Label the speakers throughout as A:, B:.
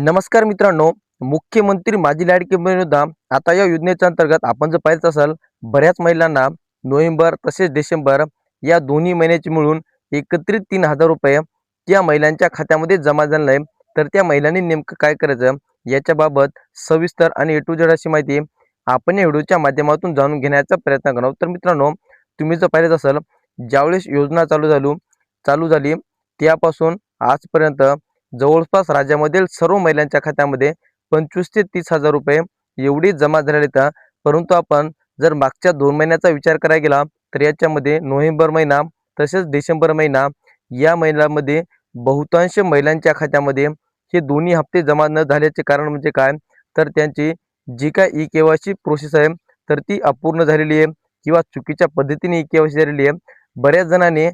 A: नमस्कार मित्रांनो, मुख्यमंत्री माझी लाडकी बहीण योजना आता या योजनेच्या अंतर्गत आपण जर पाहिलं असाल, बऱ्याच महिलांना नोव्हेंबर तसेच डिसेंबर या दोन्ही महिन्याचे मिळून एकत्रित 3,000 रुपये त्या महिलांच्या खात्यामध्ये जमा झालेले आहे. तर त्या महिलांनी नेमकं काय करायचं याच्याबाबत सविस्तर आणि ए टू झेड अशी माहिती आपण या व्हिडिओच्या माध्यमातून जाणून घेण्याचा प्रयत्न करणार आहोत. तर मित्रांनो, तुम्ही जर पाहिलं असाल, ज्यावेळेस योजना चालू झाली त्यापासून आजपर्यंत जवळपास राज्यामधील सर्व महिलांच्या खात्यामध्ये 25 ते 30,000 रुपये एवढी जमा झालेले आहेत. परंतु आपण जर मागच्या 2 महिन्याचा विचार करायला गेला तर याच्यामध्ये नोव्हेंबर महिना तसेच डिसेंबर महिना या महिन्यामध्ये बहुतांश महिलांच्या खात्यामध्ये हे दोन्ही हप्ते जमा न झाल्याचे कारण म्हणजे काय, तर त्यांची जी काय ई-के-वाय-सी प्रोसेस आहे तर ती अपूर्ण झालेली आहे किंवा चुकीच्या पद्धतीने ई-के-वाय-सी झालेली आहे. बऱ्याच जणांनी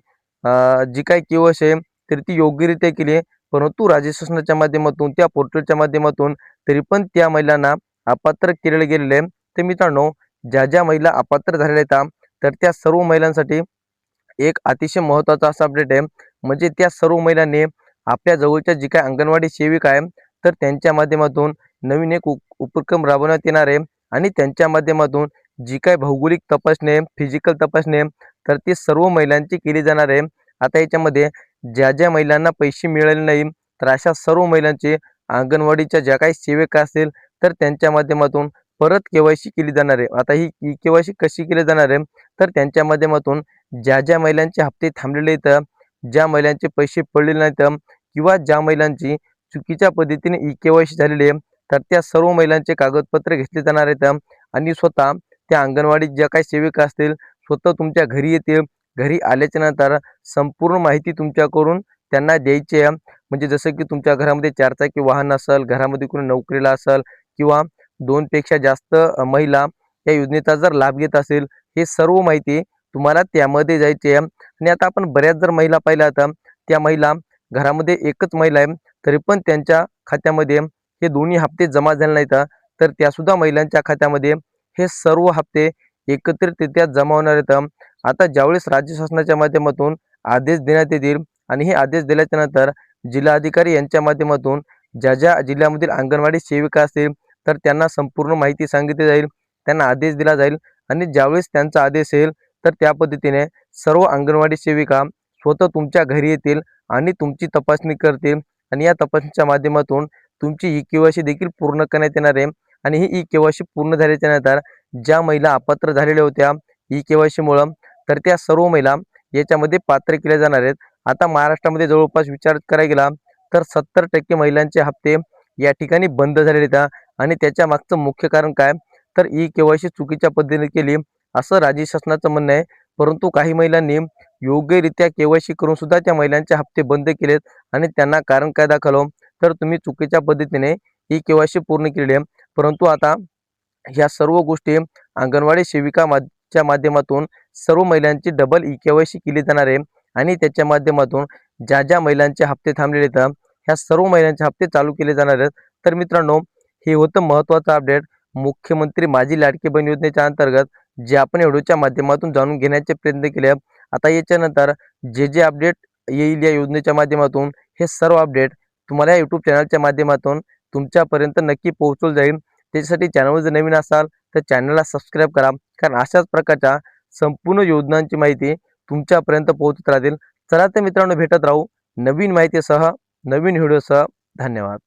A: जी काही के-वाय-सी आहे तर ती योग्यरित्या केली आहे, परंतु राज्य शासनाच्या माध्यमातून त्या पोर्टलच्या माध्यमातून तरी पण त्या महिलांना अपात्र केलेले गेलेले आहे. तर मित्रांनो, ज्या महिला अपात्र झालेल्या आहेत तर त्या सर्व महिलांसाठी एक अतिशय महत्त्वाचा असा अपडेट आहे. म्हणजे त्या सर्व महिलांनी आपल्या जवळच्या जी काही अंगणवाडी सेविका आहे तर त्यांच्या माध्यमातून नवीन एक उपक्रम राबवण्यात येणार आहे आणि त्यांच्या माध्यमातून जी काही भौगोलिक तपासणी आहे, फिजिकल तपासणी आहे तर ती सर्व महिलांची केली जाणार आहे. आता याच्यामध्ये ज्या महिलांना पैसे मिळाले नाही तर अशा सर्व महिलांचे अंगणवाडीच्या ज्या काही सेविका असतील तर त्यांच्या माध्यमातून परत के-वाय-सी केली जाणार आहे. आता ही के-वाय-सी कशी केली जाणार आहे, तर त्यांच्या माध्यमातून ज्या महिलांचे हप्ते थांबलेले आहेत, ज्या महिलांचे पैसे पडलेले नाहीत किंवा ज्या महिलांची चुकीच्या पद्धतीने ई-के-वाय-सी झालेली आहे तर त्या सर्व महिलांचे कागदपत्र घेतले जाणार आहेत आणि स्वतः त्या अंगणवाडीत ज्या काही सेविका असतील स्वतः तुमच्या घरी येतील. घरी आल्याच्या नंतर संपूर्ण माहिती तुमच्याकडून त्यांना द्यायची आहे. म्हणजे जसं की तुमच्या घरामध्ये 4 चाकी वाहन असेल, घरामध्ये कोणी नोकरीला असेल किंवा 2 पेक्षा जास्त महिला या योजनेचा जर लाभ घेत असेल, हे सर्व माहिती तुम्हाला त्यामध्ये द्यायची आहे. आणि आता आपण बऱ्याच जर महिला पाहिल्या आता त्या महिला घरामध्ये एकच महिला आहे तरी पण त्यांच्या खात्यामध्ये हे दोन्ही हप्ते जमा झाले नाहीत, तर त्यासुद्धा महिलांच्या खात्यामध्ये हे सर्व हप्ते एकत्रितरित्या जमा होणार आहेत. आता ज्यावेळेस राज्य शासनाच्या माध्यमातून आदेश देण्यात येतील आणि हे आदेश दिल्याच्या नंतर जिल्हाधिकारी यांच्या माध्यमातून ज्या जिल्ह्यामधील अंगणवाडी सेविका असतील तर त्यांना संपूर्ण माहिती सांगितली जाईल, त्यांना आदेश दिला जाईल आणि ज्यावेळेस त्यांचा आदेश येईल तर त्या पद्धतीने सर्व अंगणवाडी सेविका स्वतः तुमच्या घरी येतील आणि तुमची तपासणी करतील आणि या तपासणीच्या माध्यमातून तुमची ई-के-वाय-सी देखील पूर्ण करण्यात येणार आहे. आणि ही ई-के-वाय-सी पूर्ण झाल्याच्या नंतर ज्या महिला अपात्र झालेल्या होत्या ई-के-वाय-सीमुळं तर त्या सर्व महिला याच्यामध्ये पात्र केल्या जाणार आहेत. आता महाराष्ट्रामध्ये जवळपास विचार करायला गेला तर 70% महिलांचे हप्ते या ठिकाणी बंद झालेले आहेत आणि त्याच्या मागचं मुख्य कारण काय, तर ई-के-वाय-सी चुकीच्या पद्धतीने केली असं राज्य शासनाचं म्हणणं आहे. परंतु काही महिलांनी योग्यरित्या के-वाय-सी करून सुद्धा त्या महिलांचे हप्ते बंद केलेत आणि त्यांना कारण काय दाखवलं, तर तुम्ही चुकीच्या पद्धतीने ई-के-वाय-सी पूर्ण केली आहे. परंतु आता ह्या सर्व गोष्टी अंगणवाडी सेविकाच्या माध्यमातून सर्व महिलांची डबल ई-के-वाय-सी केली जाणार आहे आणि त्याच्या माध्यमातून ज्या महिलांचे हप्ते थांबलेले आहेत ह्या सर्व महिलांचे हप्ते चालू केले जाणार आहेत. तर मित्रांनो, हे होतं महत्त्वाचं अपडेट मुख्यमंत्री माझी लाडकी बहीण योजनेच्या अंतर्गत जे आपण व्हिडिओच्या माध्यमातून जाणून घेण्याचे प्रयत्न केले. आता याच्यानंतर जे अपडेट येईल या योजनेच्या माध्यमातून हे सर्व अपडेट तुम्हाला यूट्यूब चॅनलच्या माध्यमातून तुमच्यापर्यंत नक्की पोहोचवलं जाईल. त्याच्यासाठी चॅनलवर जर नवीन असाल तर चॅनलला सबस्क्राईब करा, कारण अशाच प्रकारच्या संपूर्ण योजनांची माहिती तुमच्यापर्यंत पोहोचत राहतील. चला तर मित्रांनो, भेटत राहू नवीन माहितीसह, नवीन व्हिडिओसह. धन्यवाद.